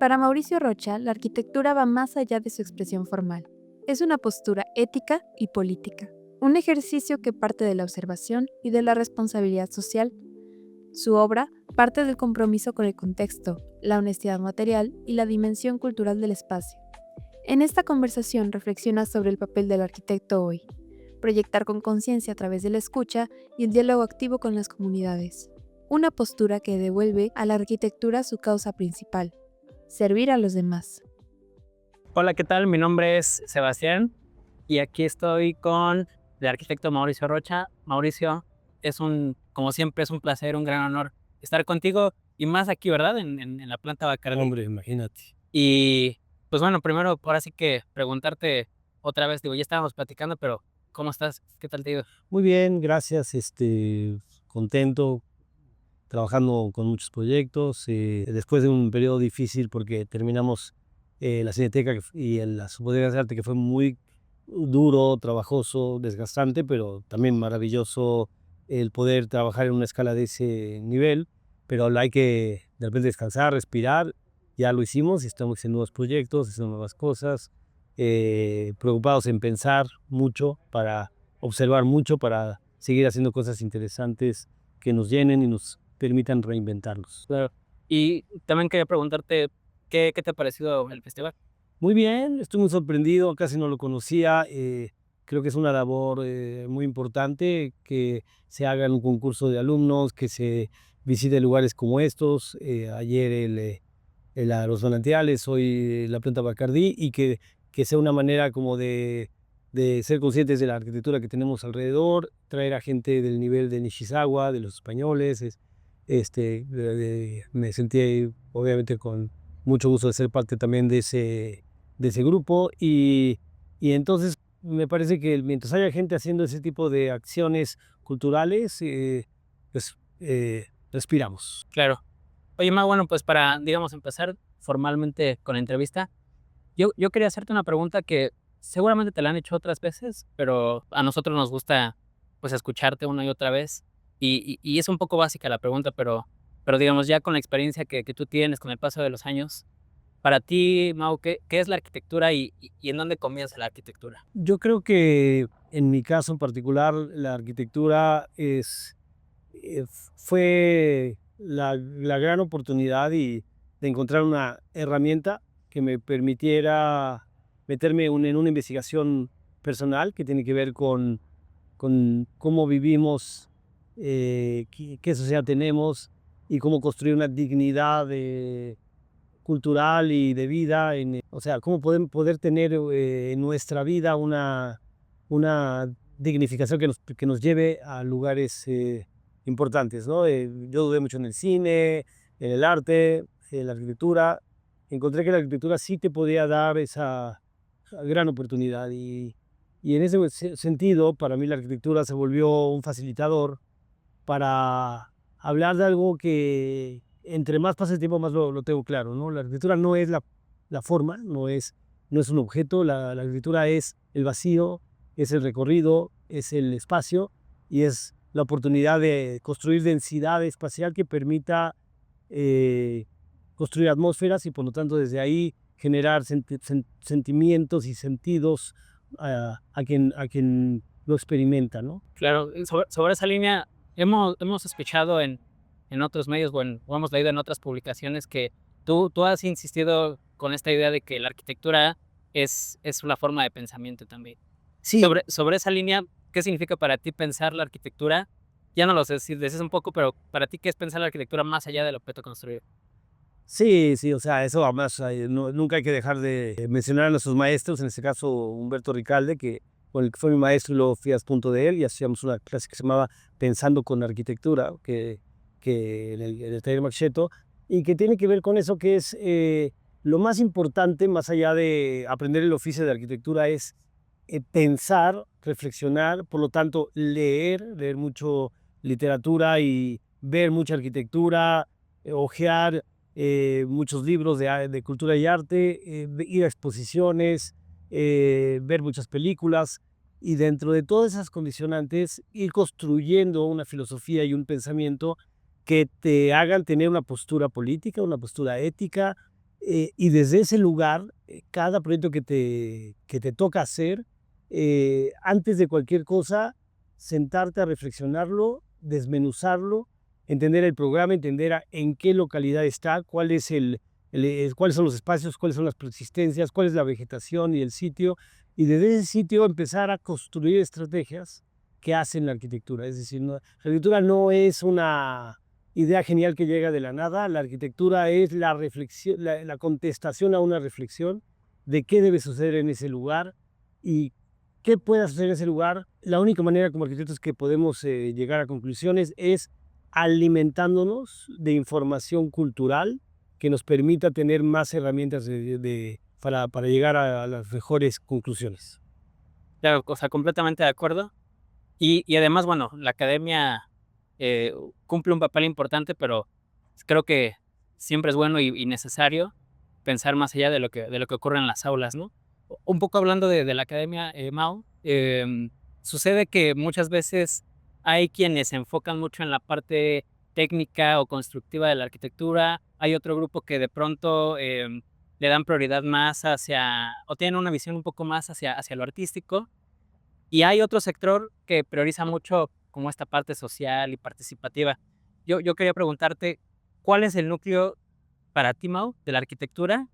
Para Mauricio Rocha, la arquitectura va más allá de su expresión formal. Es una postura ética y política, un ejercicio que parte de la observación y de la responsabilidad social. Su obra parte del compromiso con el contexto, la honestidad material y la dimensión cultural del espacio. En esta conversación reflexiona sobre el papel del arquitecto hoy, proyectar con conciencia a través de la escucha y el diálogo activo con las comunidades. Una postura que devuelve a la arquitectura su causa principal: servir a los demás. Hola, ¿qué tal? Mi nombre es Sebastián y aquí estoy con el arquitecto Mauricio Rocha. Mauricio, como siempre, es un placer, un gran honor estar contigo y más aquí, ¿verdad? En la planta Bacardi. Hombre, imagínate. Y pues bueno, primero, ahora sí que preguntarte otra vez, digo, ya estábamos platicando, pero ¿cómo estás? ¿Qué tal te ha ido? Muy bien, gracias, contento, trabajando con muchos proyectos, después de un periodo difícil porque terminamos la Cineteca y las bodegas de arte, que fue muy duro, trabajoso, desgastante, pero también maravilloso el poder trabajar en una escala de ese nivel, pero hay que de repente descansar, respirar. Ya lo hicimos y estamos en nuevos proyectos, haciendo nuevas cosas, preocupados en pensar mucho, para observar mucho, para seguir haciendo cosas interesantes que nos llenen y nos permitan reinventarnos. Claro. Y también quería preguntarte, ¿qué te ha parecido el festival? Muy bien, estoy muy sorprendido, casi no lo conocía. Creo que es una labor muy importante que se haga en un concurso de alumnos, que se visite lugares como estos. Ayer los manantiales, hoy la planta Bacardí, y que sea una manera como de ser conscientes de la arquitectura que tenemos alrededor, traer a gente del nivel de Nishizawa, de los españoles. Me sentí obviamente con mucho gusto de ser parte también de ese grupo, y entonces me parece que mientras haya gente haciendo ese tipo de acciones culturales, pues respiramos. Claro. Oye, Mau, bueno, pues para, digamos, empezar formalmente con la entrevista, yo quería hacerte una pregunta que seguramente te la han hecho otras veces, pero a nosotros nos gusta, pues, escucharte una y otra vez. Y es un poco básica la pregunta, pero digamos, ya con la experiencia que tú tienes, con el paso de los años, para ti, Mau, ¿qué es la arquitectura y en dónde comienza la arquitectura? Yo creo que en mi caso en particular, la arquitectura fue la gran oportunidad de encontrar una herramienta que me permitiera meterme en una investigación personal que tiene que ver con cómo vivimos, qué sociedad tenemos y cómo construir una dignidad cultural y de vida, o sea, cómo poder tener en nuestra vida una dignificación que nos lleve a lugares importantes, ¿no? Yo dudé mucho en el cine, en el arte, en la arquitectura. Encontré que la arquitectura sí te podía dar esa gran oportunidad, y en ese sentido, para mí la arquitectura se volvió un facilitador para hablar de algo que entre más pasa el tiempo, más lo tengo claro, ¿no? La arquitectura no es la forma, no es un objeto. La arquitectura es el vacío, es el recorrido, es el espacio, y es la oportunidad de construir densidad espacial que permita eh, construir atmósferas y por lo tanto desde ahí generar sentimientos y sentidos a quien lo experimenta, ¿no? Claro, y sobre esa línea, hemos escuchado en otros medios, o hemos leído en otras publicaciones que tú has insistido con esta idea de que la arquitectura es una forma de pensamiento también. Sí, Sobre esa línea, ¿qué significa para ti pensar la arquitectura? Ya no lo sé si decís un poco, pero para ti, ¿qué es pensar la arquitectura más allá del objeto construido? sí, sí, o sea, eso además nunca hay que dejar de mencionar a nuestros maestros, en este caso Humberto Ricalde, con el que fue mi maestro, y luego fui adjunto de él, y hacíamos una clase que se llamaba Pensando con Arquitectura, que en el taller Marchetto, y que tiene que ver con eso, que es lo más importante, más allá de aprender el oficio de arquitectura, es pensar, reflexionar, por lo tanto, leer mucho literatura y ver mucha arquitectura, hojear muchos libros de cultura y arte, ir a exposiciones, ver muchas películas, y dentro de todas esas condicionantes ir construyendo una filosofía y un pensamiento que te hagan tener una postura política, una postura ética, Y desde ese lugar, cada proyecto que te toca hacer, antes de cualquier cosa, sentarte a reflexionarlo, desmenuzarlo, entender el programa, entender en qué localidad está, cuáles son los espacios, cuáles son las persistencias, cuál es la vegetación y el sitio, y desde ese sitio empezar a construir estrategias que hacen la arquitectura. Es decir, la arquitectura no es una idea genial que llega de la nada. La arquitectura es la reflexión, la contestación a una reflexión de qué debe suceder en ese lugar y qué puede suceder en ese lugar. La única manera como arquitectos que podemos llegar a conclusiones es alimentándonos de información cultural que nos permita tener más herramientas para llegar a las mejores conclusiones. Claro, o sea, completamente de acuerdo. Y además, bueno, la academia cumple un papel importante, pero creo que siempre es bueno y necesario pensar más allá de lo que ocurre en las aulas, ¿no? Un poco hablando de la academia, Mao, sucede que muchas veces hay quienes se enfocan mucho en la parte técnica o constructiva de la arquitectura, hay otro grupo que de pronto le dan prioridad más o tienen una visión un poco más hacia lo artístico, y hay otro sector que prioriza mucho como esta parte social y participativa. Yo quería preguntarte, ¿cuál es el núcleo para ti, Mau, de la arquitectura?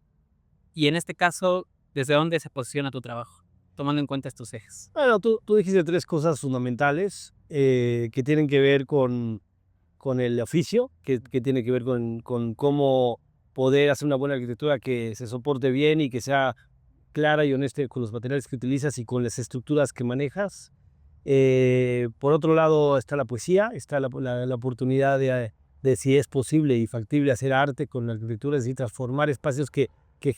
Y en este caso, ¿desde dónde se posiciona tu trabajo? Tomando en cuenta estos ejes. Bueno, tú dijiste tres cosas fundamentales que tienen que ver con el oficio, que tiene que ver con cómo poder hacer una buena arquitectura que se soporte bien y que sea clara y honesta con los materiales que utilizas y con las estructuras que manejas. Por otro lado está la poesía, está la oportunidad de si es posible y factible hacer arte con la arquitectura, es decir, transformar espacios que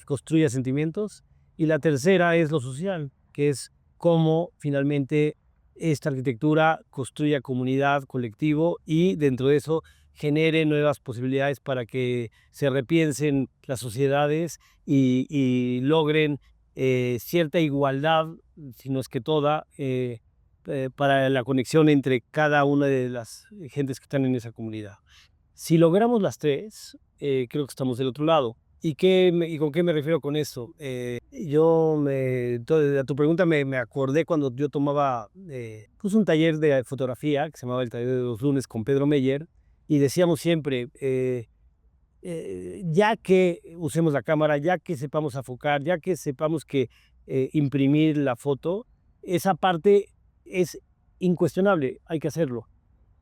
construyan sentimientos. Y la tercera es lo social, que es cómo finalmente esta arquitectura construya comunidad, colectivo y dentro de eso genere nuevas posibilidades para que se repiensen las sociedades y logren cierta igualdad, si no es que toda, para la conexión entre cada una de las gentes que están en esa comunidad. Si logramos las tres, creo que estamos del otro lado. ¿Y con qué me refiero con eso? A tu pregunta me acordé cuando yo tomaba pues un taller de fotografía que se llamaba el taller de los lunes con Pedro Meyer y decíamos siempre, ya que usemos la cámara, ya que sepamos enfocar, ya que sepamos que imprimir la foto, esa parte es incuestionable, hay que hacerlo.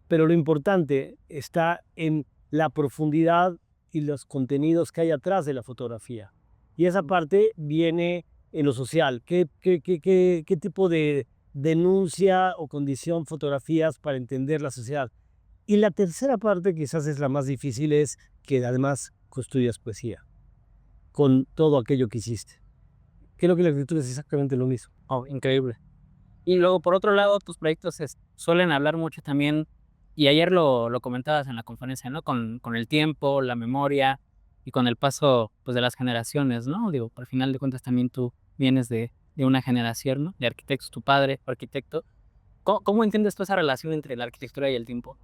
Pero lo importante está en la profundidad y los contenidos que hay atrás de la fotografía. Y esa parte viene en lo social. ¿Qué tipo de denuncia o condición fotografías para entender la sociedad? Y la tercera parte, quizás es la más difícil, es que además construyas poesía con todo aquello que hiciste. Creo que la escritura es exactamente lo mismo. Oh, increíble. Y luego, por otro lado, tus proyectos suelen hablar mucho también, y ayer lo comentabas en la conferencia, ¿no? Con el tiempo, la memoria y con el paso pues, de las generaciones, ¿no? Digo, al final de cuentas también tú vienes de una generación, ¿no? De arquitectos, tu padre fue arquitecto. ¿Cómo entiendes tú esa relación entre la arquitectura y el tiempo?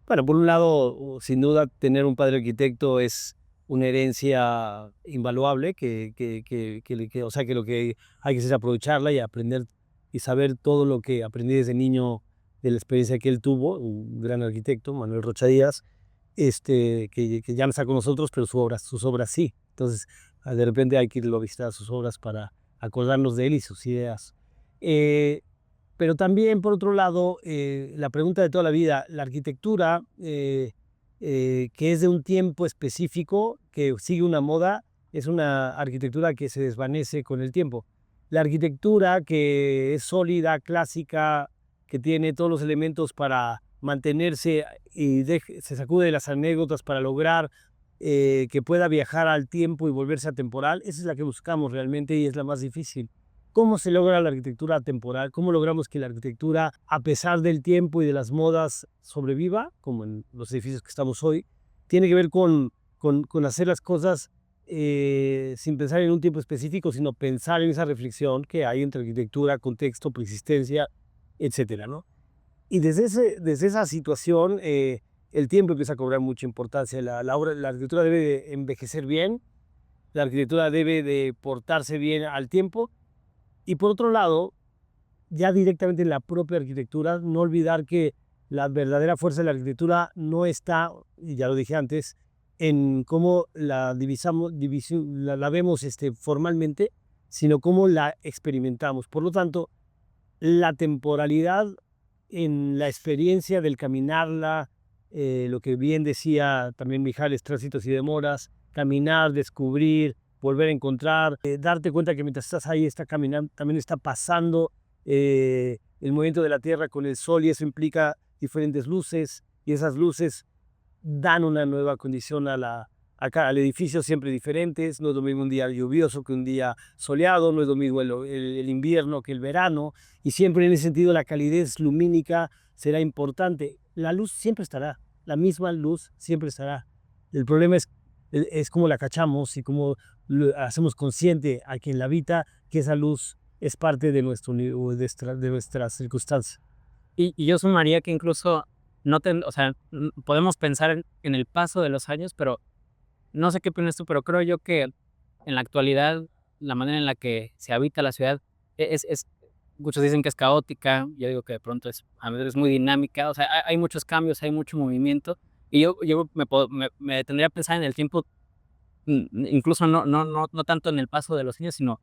Bueno, por un lado, sin duda, tener un padre arquitecto es una herencia invaluable, o sea, que lo que hay que hacer es aprovecharla y aprender y saber todo lo que aprendí desde niño de la experiencia que él tuvo, un gran arquitecto, Manuel Rocha Díaz, que ya no está con nosotros, pero sus obras sí. Entonces, de repente hay que irlo a visitar sus obras para acordarnos de él y sus ideas. Pero también, por otro lado, la pregunta de toda la vida, la arquitectura, que es de un tiempo específico, que sigue una moda, es una arquitectura que se desvanece con el tiempo. La arquitectura que es sólida, clásica, que tiene todos los elementos para mantenerse y se sacude de las anécdotas para lograr que pueda viajar al tiempo y volverse atemporal, esa es la que buscamos realmente y es la más difícil. ¿Cómo se logra la arquitectura atemporal? ¿Cómo logramos que la arquitectura, a pesar del tiempo y de las modas, sobreviva, como en los edificios que estamos hoy? Tiene que ver con hacer las cosas sin pensar en un tiempo específico, sino pensar en esa reflexión que hay entre arquitectura, contexto, persistencia, etcétera, ¿no? Y desde esa situación, el tiempo empieza a cobrar mucha importancia. La arquitectura debe envejecer bien, la arquitectura debe de portarse bien al tiempo. Y por otro lado, ya directamente en la propia arquitectura, no olvidar que la verdadera fuerza de la arquitectura no está, y ya lo dije antes, en cómo la la vemos formalmente, sino cómo la experimentamos. Por lo tanto, la temporalidad en la experiencia del caminarla, lo que bien decía también Mijares, tránsitos y demoras, caminar, descubrir, volver a encontrar, darte cuenta que mientras estás ahí está caminando, también está pasando el movimiento de la Tierra con el Sol, y eso implica diferentes luces, y esas luces dan una nueva condición al edificio, siempre diferentes. No es lo mismo un día lluvioso que un día soleado, no es lo mismo el invierno que el verano, y siempre en ese sentido la calidez lumínica será importante. La luz siempre estará, la misma luz siempre estará. El problema es cómo la cachamos y cómo hacemos consciente a quien la habita que esa luz es parte de nuestras circunstancias. Y yo sumaría que incluso o sea, podemos pensar en el paso de los años, pero no sé qué opinas tú, pero creo yo que en la actualidad la manera en la que se habita la ciudad muchos dicen que es caótica, yo digo que de pronto a veces es muy dinámica, o sea, hay muchos cambios, hay mucho movimiento, y yo me detendría a pensar en el tiempo, incluso no tanto en el paso de los años, sino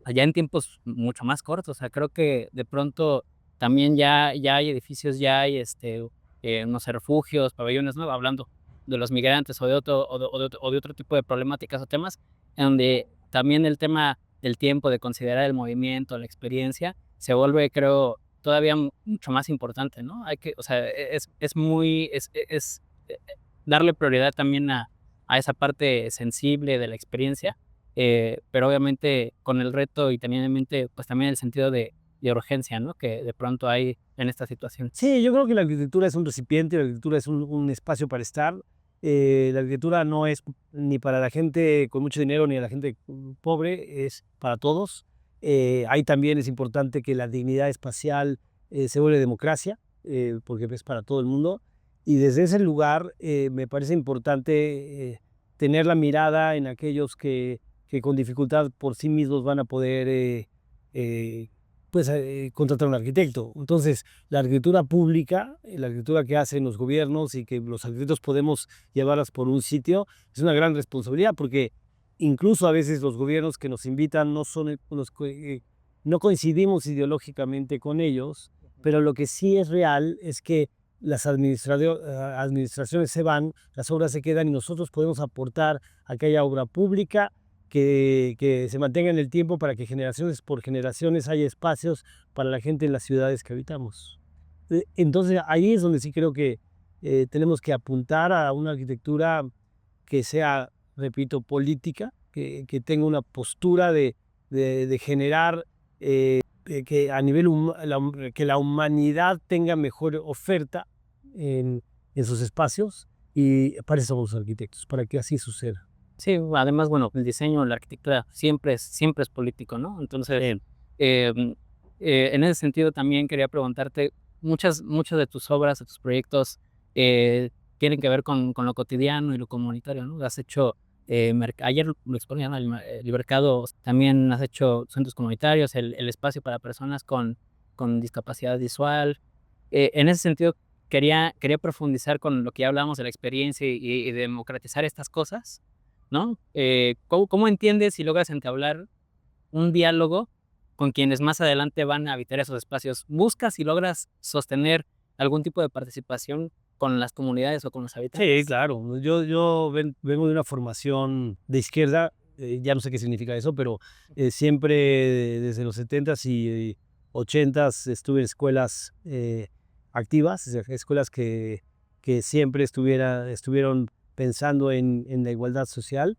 allá en tiempos mucho más cortos. O sea, creo que de pronto también ya hay edificios, ya hay no sé, refugios, pabellones, ¿no? Hablando de los migrantes o de otro tipo de problemáticas o temas, en donde también el tema del tiempo, de considerar el movimiento, la experiencia, se vuelve, creo, todavía mucho más importante, ¿no? O sea, darle prioridad también a esa parte sensible de la experiencia, pero obviamente con el reto y también en mente, pues también el sentido de urgencia, ¿no? Que de pronto hay en esta situación. Sí, yo creo que la arquitectura es un recipiente, la arquitectura es un espacio para estar. La arquitectura no es ni para la gente con mucho dinero ni a la gente pobre, es para todos. Ahí también es importante que la dignidad espacial se vuelva democracia, porque es para todo el mundo. Y desde ese lugar me parece importante tener la mirada en aquellos que con dificultad por sí mismos van a poder contratar a un arquitecto. Entonces, la arquitectura pública, la arquitectura que hacen los gobiernos y que los arquitectos podemos llevarlas por un sitio, es una gran responsabilidad, porque incluso a veces los gobiernos que nos invitan no coincidimos ideológicamente con ellos, pero lo que sí es real es que las administraciones se van, las obras se quedan, y nosotros podemos aportar a que haya obra pública que se mantenga en el tiempo, para que generaciones por generaciones haya espacios para la gente en las ciudades que habitamos. Entonces ahí es donde sí creo que tenemos que apuntar a una arquitectura que sea, repito, política, que tenga una postura de generar que a nivel que la humanidad tenga mejor oferta en sus espacios, y para eso somos arquitectos, para que así suceda. Sí, además, bueno, el diseño, la arquitectura siempre es político, ¿no? Entonces, Bien. en ese sentido también quería preguntarte, muchas de tus obras, de tus proyectos, tienen que ver con lo cotidiano y lo comunitario, ¿no? Has hecho, ayer lo exponía, ¿no? El mercado, también has hecho centros comunitarios, el espacio para personas con discapacidad visual. En ese sentido, quería profundizar con lo que ya hablábamos de la experiencia y democratizar estas cosas, ¿no? ¿Cómo entiendes y logras entablar un diálogo con quienes más adelante van a habitar esos espacios? ¿Buscas y logras sostener algún tipo de participación con las comunidades o con los Sí, habitantes? claro. Yo vengo de una formación de izquierda, ya no sé qué significa eso, pero siempre desde los 70s y 80s estuve en escuelas activas, o sea, escuelas que siempre estuvieron pensando en la igualdad social.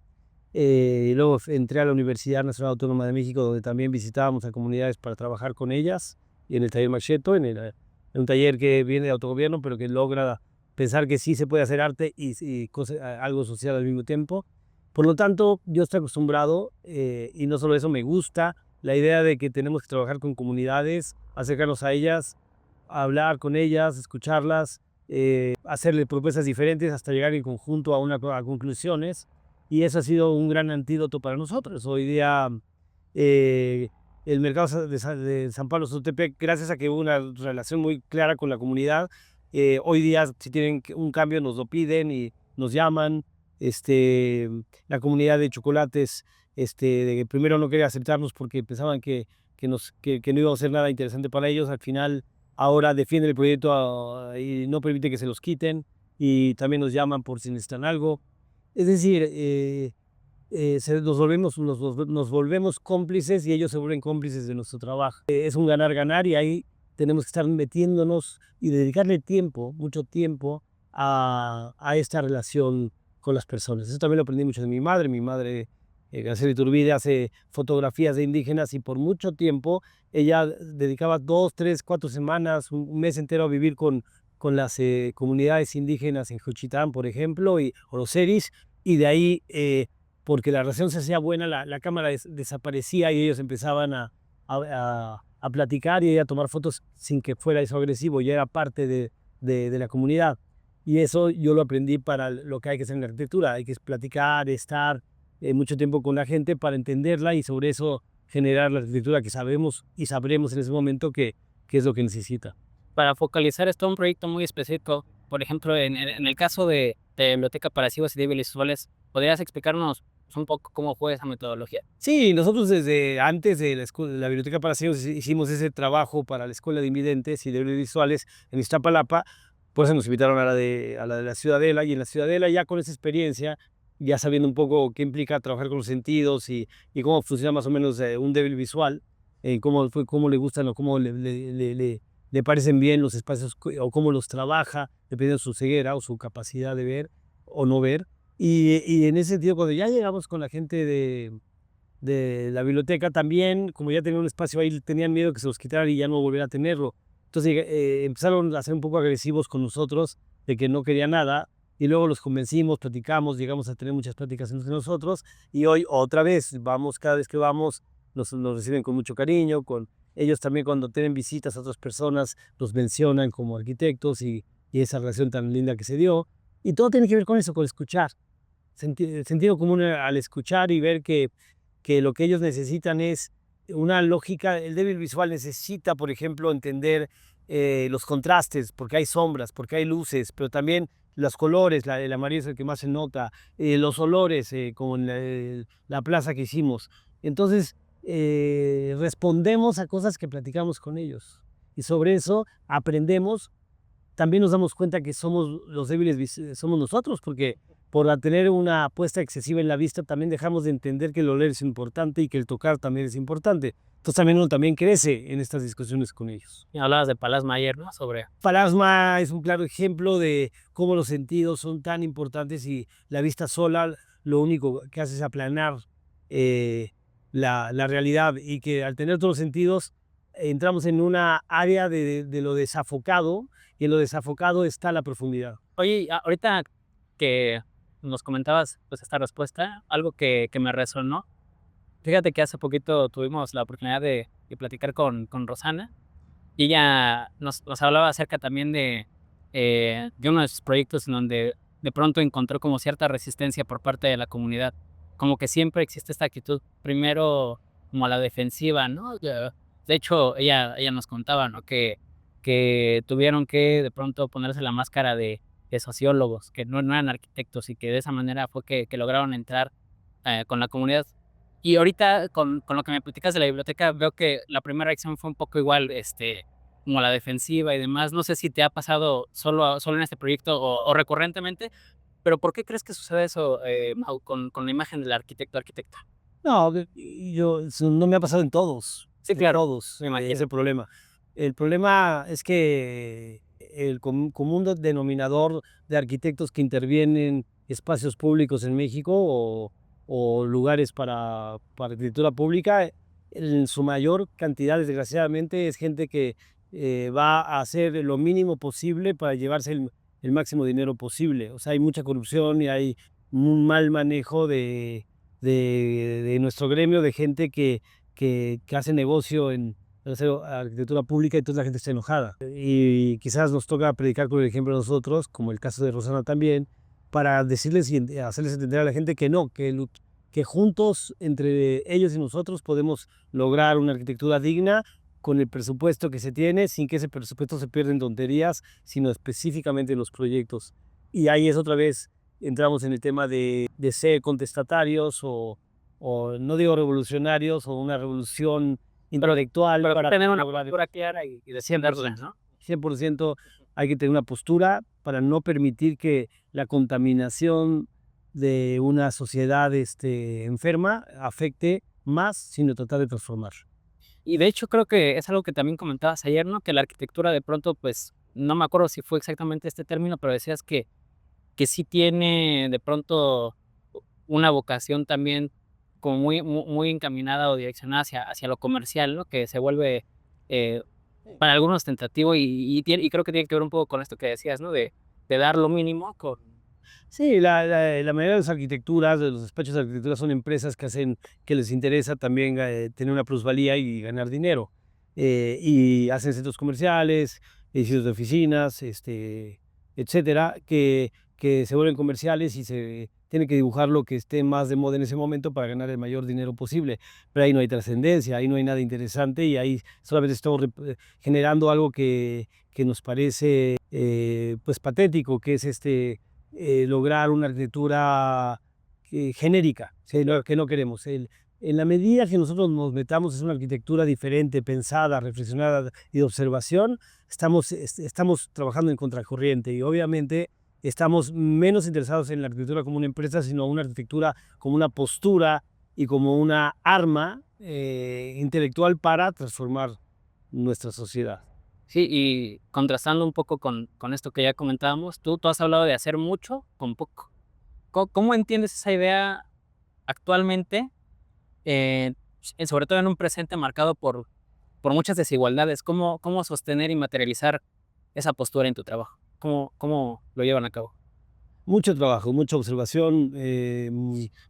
Y luego entré a la Universidad Nacional Autónoma de México, donde también visitábamos a comunidades para trabajar con ellas, y en el taller Macheto, en un taller que viene de autogobierno, pero que logra pensar que sí se puede hacer arte y algo social al mismo tiempo. Por lo tanto, yo estoy acostumbrado, y no solo eso, me gusta la idea de que tenemos que trabajar con comunidades, acercarnos a ellas, hablar con ellas, escucharlas, hacerle propuestas diferentes hasta llegar en conjunto a conclusiones. y eso ha sido un gran antídoto para nosotros. Hoy día eh, el mercado de San Pablo Sotepec, gracias a que hubo una relación muy clara con la comunidad, hoy día si tienen un cambio nos lo piden y nos llaman. La comunidad de chocolates, primero no quería aceptarnos porque pensaban que no íbamos a hacer nada interesante para ellos. Al final, ahora defienden el proyecto y no permite que se los quiten, y también nos llaman por si necesitan algo. Es decir, nos volvemos cómplices y ellos se vuelven cómplices de nuestro trabajo. Es un ganar-ganar, y ahí tenemos que estar metiéndonos y dedicarle tiempo, mucho tiempo, a esta relación con las personas. Eso también lo aprendí mucho de mi madre. Mi madre, Graciela Iturbide, hace fotografías de indígenas, y por mucho tiempo ella dedicaba 2, 3, 4 semanas, un mes entero a vivir con las comunidades indígenas en Juchitán, por ejemplo, o los Seris, y de ahí, porque la relación se hacía buena, la cámara desaparecía y ellos empezaban a platicar y a tomar fotos sin que fuera eso agresivo, ya era parte de la comunidad. Y eso yo lo aprendí para lo que hay que hacer en la arquitectura. Hay que platicar, estar mucho tiempo con la gente para entenderla, y sobre eso generar la arquitectura que sabemos y sabremos en ese momento que es lo que necesita. Para focalizar esto un proyecto muy específico, por ejemplo, en el caso de Biblioteca para Ciegos y Débiles Visuales, ¿podrías explicarnos un poco cómo fue esa metodología? Sí, nosotros desde antes de la Biblioteca para Ciegos hicimos ese trabajo para la Escuela de Invidentes y Débiles Visuales en Iztapalapa. Pues nos invitaron a la de la Ciudadela, y en la Ciudadela, ya con esa experiencia, ya sabiendo un poco qué implica trabajar con los sentidos y cómo funciona más o menos un débil visual, cómo le gustan o cómo le parecen bien los espacios, o cómo los trabaja, dependiendo de su ceguera o su capacidad de ver o no ver. Y en ese sentido, cuando ya llegamos con la gente de la biblioteca, también, como ya tenían un espacio ahí, tenían miedo que se los quitaran y ya no volviera a tenerlo. Entonces empezaron a ser un poco agresivos con nosotros, de que no querían nada, y luego los convencimos, platicamos, llegamos a tener muchas pláticas entre nosotros, y hoy otra vez, cada vez que vamos, nos reciben con mucho cariño. Ellos también, cuando tienen visitas a otras personas, los mencionan como arquitectos, y esa relación tan linda que se dio. Y todo tiene que ver con eso, con escuchar. Sentido común al escuchar y ver que lo que ellos necesitan es una lógica. El débil visual necesita, por ejemplo, entender los contrastes, porque hay sombras, porque hay luces, pero también los colores. El amarillo es el que más se nota, los olores, como en la plaza que hicimos. Entonces, respondemos a cosas que platicamos con ellos, y sobre eso aprendemos. También nos damos cuenta que somos los débiles, somos nosotros, porque por tener una apuesta excesiva en la vista, también dejamos de entender que el oler es importante y que el tocar también es importante. Entonces también uno también crece en estas discusiones con ellos. Y hablabas de Palasma ayer, ¿no? Sobre Palasma es un claro ejemplo de cómo los sentidos son tan importantes, y la vista sola lo único que hace es aplanar la realidad, y que al tener todos los sentidos entramos en una área de lo desafocado, y en lo desafocado está la profundidad. Oye, ahorita que nos comentabas pues esta respuesta, algo que me resonó. Fíjate que hace poquito tuvimos la oportunidad de platicar con Rosana, y ella nos hablaba acerca también de uno de sus proyectos en donde de pronto encontró como cierta resistencia por parte de la comunidad. Como que siempre existe esta actitud, primero como a la defensiva, ¿no? De hecho, ella nos contaba, ¿no? Que tuvieron que de pronto ponerse la máscara de sociólogos, que no eran arquitectos, y que de esa manera fue que lograron entrar con la comunidad. Y ahorita con lo que me platicas de la biblioteca, veo que la primera reacción fue un poco igual, como a la defensiva y demás. No sé si te ha pasado solo en este proyecto o recurrentemente, pero ¿por qué crees que sucede eso, Mau, con la imagen del arquitecta? No, no me ha pasado en todos. Sí, claro, todos, me imagino. ese problema. El problema es que el común denominador de arquitectos que intervienen espacios públicos en México, o lugares para arquitectura pública, en su mayor cantidad, desgraciadamente, es gente que va a hacer lo mínimo posible para llevarse el máximo dinero posible. O sea, hay mucha corrupción y hay un mal manejo de nuestro gremio, de gente que hace negocio en hacer arquitectura pública, y toda la gente está enojada. Y quizás nos toca predicar con el ejemplo a nosotros, como el caso de Rosana también, para decirles y hacerles entender a la gente que no, que juntos, entre ellos y nosotros, podemos lograr una arquitectura digna con el presupuesto que se tiene, sin que ese presupuesto se pierda en tonterías, sino específicamente en los proyectos. Y ahí es otra vez, entramos en el tema de ser contestatarios o no digo revolucionarios, o una revolución intelectual Pero para tener una lograr postura clara y defenderla, ¿no? 100% hay que tener una postura para no permitir que la contaminación de una sociedad enferma afecte más, sino tratar de transformar. Y de hecho creo que es algo que también comentabas ayer, ¿no? Que la arquitectura de pronto, pues, no me acuerdo si fue exactamente este término, pero decías que sí tiene de pronto una vocación también como muy encaminada o direccionada hacia lo comercial, ¿no? Que se vuelve eh, para algunos tentativo y creo que tiene que ver un poco con esto que decías, ¿no? De dar lo mínimo con... Sí, la mayoría de las arquitecturas, de los despachos de arquitectura son empresas que les interesa también tener una plusvalía y ganar dinero. Y hacen centros comerciales, edificios de oficinas, etcétera, que se vuelven comerciales y se tiene que dibujar lo que esté más de moda en ese momento para ganar el mayor dinero posible. Pero ahí no hay trascendencia, ahí no hay nada interesante y ahí solamente estamos generando algo que nos parece pues patético, que es lograr una arquitectura genérica, ¿sí? Que no queremos. En la medida que nosotros nos metamos en una arquitectura diferente, pensada, reflexionada y de observación, estamos trabajando en contracorriente y obviamente estamos menos interesados en la arquitectura como una empresa, sino una arquitectura como una postura y como una arma intelectual para transformar nuestra sociedad. Sí, y contrastando un poco con esto que ya comentábamos, tú has hablado de hacer mucho con poco. ¿Cómo entiendes esa idea actualmente, eh, sobre todo en un presente marcado por muchas desigualdades? ¿Cómo sostener y materializar esa postura en tu trabajo? ¿Cómo lo llevan a cabo? Mucho trabajo, mucha observación,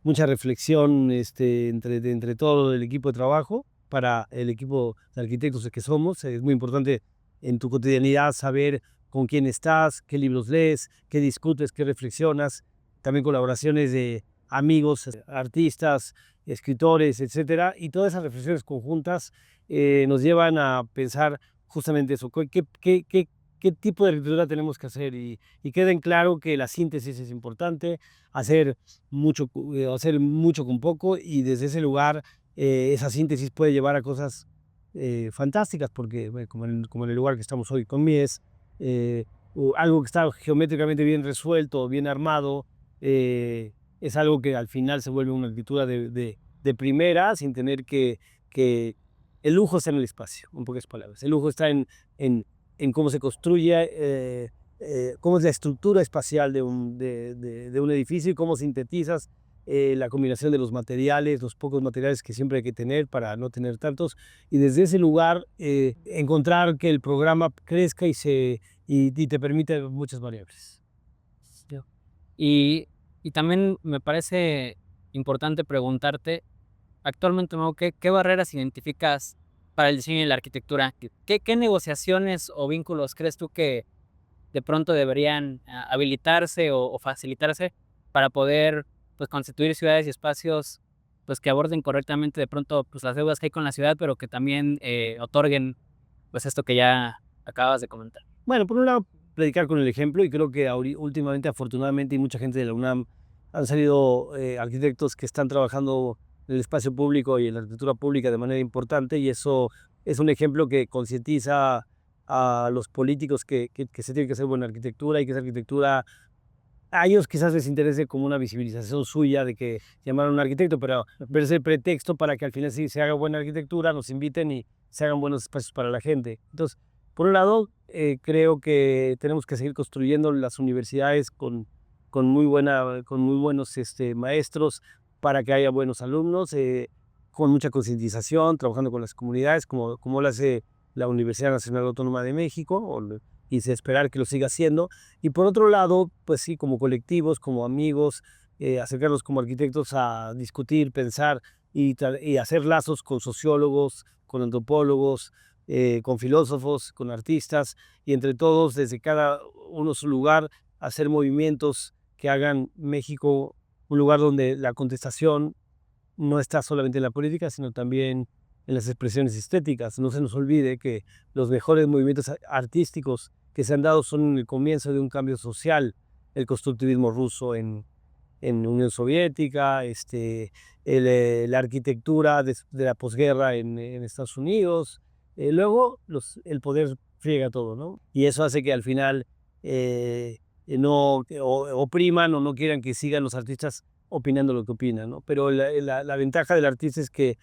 mucha reflexión entre todo el equipo de trabajo. Para el equipo de arquitectos que somos, es muy importante en tu cotidianidad saber con quién estás, qué libros lees, qué discutes, qué reflexionas. También colaboraciones de amigos, artistas, escritores, etcétera. Y todas esas reflexiones conjuntas nos llevan a pensar justamente eso. ¿Qué tipo de arquitectura tenemos que hacer? Y queda en claro que la síntesis es importante, hacer hacer mucho con poco, y desde ese lugar esa síntesis puede llevar a cosas fantásticas, porque bueno, como en el lugar que estamos hoy con Mies, algo que está geométricamente bien resuelto, bien armado, es algo que al final se vuelve una arquitectura de primera, sin tener que el lujo está en el espacio, en pocas palabras. El lujo está en cómo se construye, cómo es la estructura espacial de un edificio y cómo sintetizas la combinación de los materiales, los pocos materiales que siempre hay que tener para no tener tantos, y desde ese lugar encontrar que el programa crezca y te permite muchas variables. Y también me parece importante preguntarte, actualmente, Mau, ¿qué barreras identificas para el diseño y la arquitectura? ¿Qué negociaciones o vínculos crees tú que de pronto deberían habilitarse o facilitarse para poder, pues, constituir ciudades y espacios, pues, que aborden correctamente de pronto, pues, las deudas que hay con la ciudad, pero que también otorguen, pues, esto que ya acabas de comentar? Bueno, por un lado, predicar con el ejemplo, y creo que últimamente, afortunadamente, y mucha gente de la UNAM han salido arquitectos que están trabajando en el espacio público y en la arquitectura pública de manera importante, y eso es un ejemplo que concientiza a los políticos que se tiene que hacer buena arquitectura, y que esa arquitectura a ellos quizás les interese como una visibilización suya de que llamaron a un arquitecto, pero es el pretexto para que al final sí se haga buena arquitectura, nos inviten y se hagan buenos espacios para la gente. Entonces, por un lado, creo que tenemos que seguir construyendo las universidades con muy buenos maestros, para que haya buenos alumnos, con mucha concientización, trabajando con las comunidades, como lo hace la Universidad Nacional Autónoma de México, y se esperar que lo siga haciendo. Y por otro lado, pues sí, como colectivos, como amigos, acercarnos como arquitectos a discutir, pensar y hacer lazos con sociólogos, con antropólogos, con filósofos, con artistas, y entre todos, desde cada uno su lugar, hacer movimientos que hagan México un lugar donde la contestación no está solamente en la política, sino también en las expresiones estéticas. No se nos olvide que los mejores movimientos artísticos que se han dado son el comienzo de un cambio social, el constructivismo ruso en Unión Soviética, la arquitectura de la posguerra en Estados Unidos. Luego el poder friega todo, ¿no? Y eso hace que al final no opriman o no quieran que sigan los artistas opinando lo que opinan, ¿no? Pero la ventaja del artista es que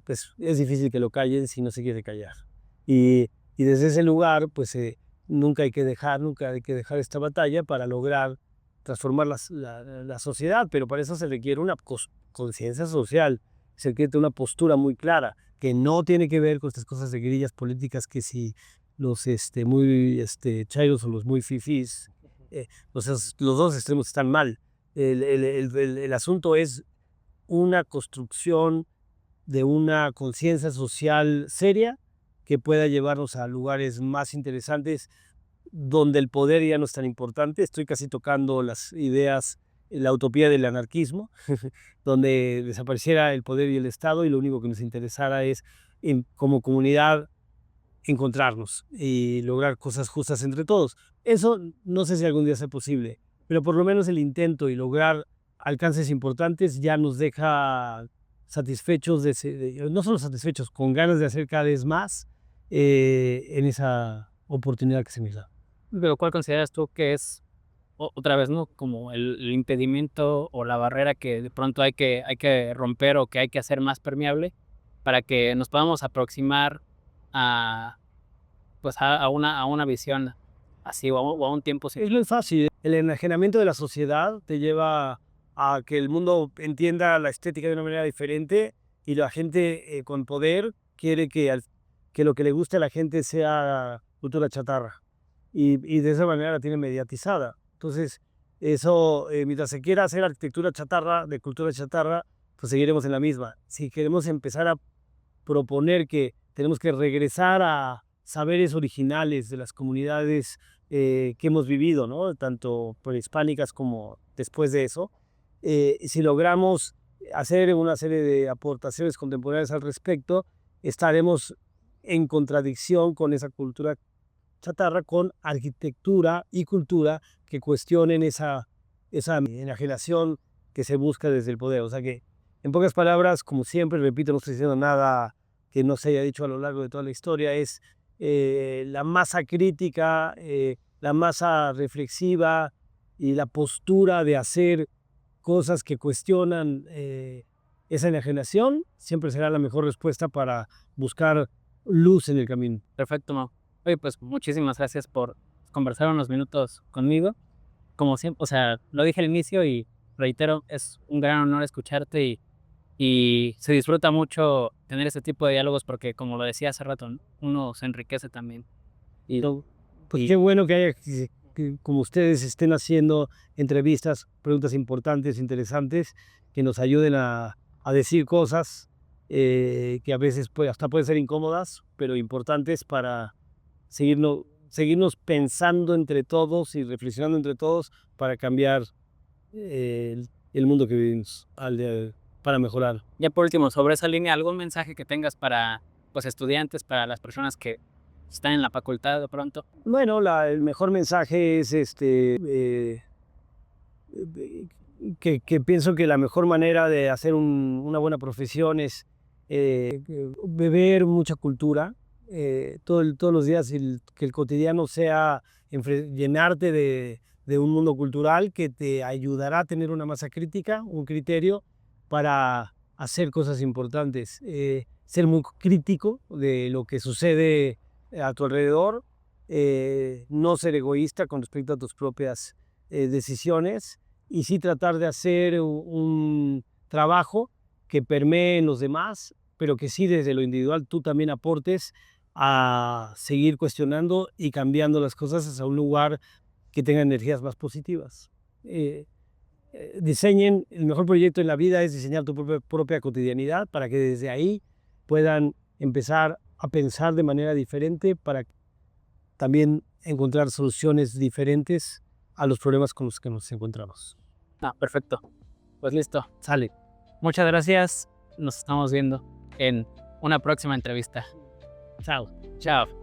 pues, es difícil que lo callen si no se quiere callar. Y desde ese lugar, pues nunca hay que dejar esta batalla para lograr transformar la sociedad, pero para eso se requiere una conciencia social, se requiere una postura muy clara, que no tiene que ver con estas cosas de guerrillas políticas que si los muy chairos o los muy fifís, los dos extremos están mal. El asunto es una construcción de una conciencia social seria que pueda llevarnos a lugares más interesantes donde el poder ya no es tan importante. Estoy casi tocando las ideas, la utopía del anarquismo, donde desapareciera el poder y el Estado y lo único que nos interesara es como comunidad encontrarnos y lograr cosas justas entre todos. Eso no sé si algún día sea posible, pero por lo menos el intento y lograr alcances importantes ya nos deja satisfechos, no solo satisfechos, con ganas de hacer cada vez más en esa oportunidad que se nos da. Pero ¿cuál consideras tú que es, otra vez, ¿no? Como el impedimento o la barrera que de pronto hay que romper o que hay que hacer más permeable para que nos podamos aproximar a, pues a una visión así o a un tiempo sin... Es muy fácil. El enajenamiento de la sociedad te lleva a que el mundo entienda la estética de una manera diferente y la gente con poder quiere que lo que le guste a la gente sea cultura chatarra y de esa manera la tiene mediatizada. Entonces, eso, mientras se quiera hacer arquitectura chatarra, de cultura chatarra, pues seguiremos en la misma. Si queremos empezar a proponer que tenemos que regresar a saberes originales de las comunidades que hemos vivido, ¿no? Tanto prehispánicas como después de eso, si logramos hacer una serie de aportaciones contemporáneas al respecto, estaremos en contradicción con esa cultura chatarra, con arquitectura y cultura que cuestionen esa enajenación que se busca desde el poder. O sea que, en pocas palabras, como siempre, repito, no estoy diciendo nada que no se haya dicho a lo largo de toda la historia, es la masa crítica, la masa reflexiva y la postura de hacer cosas que cuestionan esa enajenación, siempre será la mejor respuesta para buscar luz en el camino. Perfecto, Mau. Oye, pues muchísimas gracias por conversar unos minutos conmigo. Como siempre, o sea, lo dije al inicio y reitero, es un gran honor escucharte y se disfruta mucho tener este tipo de diálogos porque, como lo decía hace rato, uno se enriquece también. Pues qué bueno que como ustedes estén haciendo entrevistas, preguntas importantes, interesantes, que nos ayuden a decir cosas que a veces hasta pueden ser incómodas, pero importantes para seguirnos pensando entre todos y reflexionando entre todos para cambiar el mundo que vivimos para mejorar. Ya por último, sobre esa línea, ¿algún mensaje que tengas para pues, estudiantes, para las personas que están en la facultad de pronto? Bueno, el mejor mensaje es que pienso que la mejor manera de hacer una buena profesión es beber mucha cultura, todos los días, que el cotidiano sea llenarte de un mundo cultural que te ayudará a tener una masa crítica, un criterio para hacer cosas importantes, ser muy crítico de lo que sucede a tu alrededor, no ser egoísta con respecto a tus propias decisiones y sí tratar de hacer un trabajo que permee en los demás, pero que sí desde lo individual tú también aportes a seguir cuestionando y cambiando las cosas hacia un lugar que tenga energías más positivas. Diseñen, el mejor proyecto en la vida es diseñar tu propia cotidianidad para que desde ahí puedan empezar a pensar de manera diferente para también encontrar soluciones diferentes a los problemas con los que nos encontramos. Ah, perfecto. Pues listo. Sale. Muchas gracias. Nos estamos viendo en una próxima entrevista. Chao. Chao.